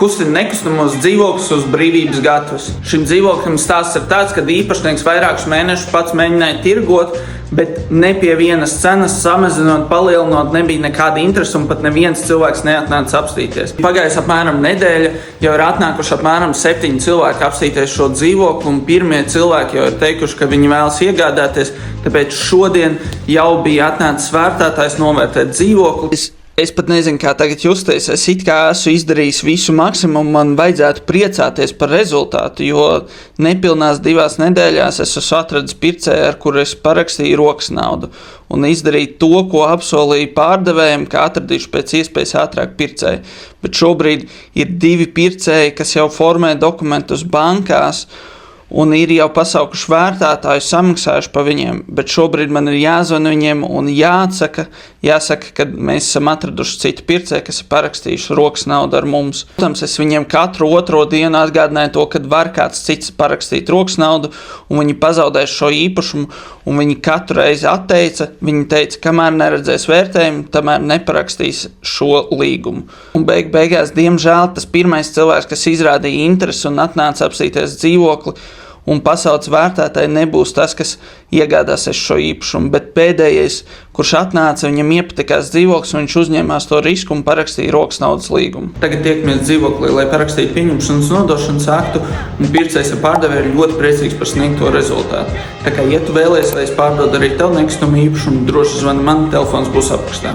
Kustina nekustamos dzīvokļus uz brīvības gatavas. Šim dzīvoklim stāsts ir tāds, ka īpašnieks vairākus mēnešus pats mēģināja tirgot, bet ne pie vienas cenas, samazinot, palielinot, nebija nekāda interese un pat neviens cilvēks neatnāca apstīties. Pagājis apmēram nedēļa, jau ir atnākuši apmēram 7 cilvēki apstīties šo dzīvokli, un pirmie cilvēki jau ir teikuši, ka viņi vēlas iegādāties, tāpēc šodien jau bija atnācis vērtētājs novērtēt dzīvokli. Es pat nezinu, kā tagad justies. Es it kā esmu izdarījis visu maksimumu, man vajadzētu priecāties par rezultātu, jo nepilnās 2 nedēļās es esmu atradis pircēju, ar kuru es parakstīju rokas naudu un izdarīju to, ko apsolīju pārdevējiem, ka atradīšu pēc iespējas ātrāk pircēju. Bet šobrīd ir 2 pircēji, kas jau formē dokumentus bankās, un ir jau pasaukuši vērtētāju, samaksājuši pa viņiem, bet šobrīd man ir jāzvana viņiem un jāsaka, ka mēs esam atraduši citu pircēju, kas ir parakstījuši rokas naudu ar mums. Protams, es viņiem katru otro dienu atgādināju to, kad var kāds cits parakstīt rokas naudu, un viņi pazaudēs šo īpašumu, un viņi katru reizi atteica. Viņi teica, kamēr neredzēs vērtējumu, tamēr neparakstīs šo līgumu. Un beigās, diemžēl, tas pirmais cilvēks, kas izrādīja interesi un atnāca apstīties dzīvokli, un pasaules vērtētāji nebūs tas, kas iegādāsies šo īpašumu, bet pēdējais, kurš atnāca, viņam iepatikās dzīvoklis, un viņš uzņēmās to risku un parakstīja rokas naudas līgumu. Tagad tiekamies dzīvoklī, lai parakstītu pieņemšanas nodošanas aktu, un pircējs ar pārdevēju ir ļoti priecīgs par sniegto rezultātu. Tā kā, ja tu vēlies, lai es pārdodu arī tev nekustamo īpašumu, droši zvani man, telefons būs aprakstā.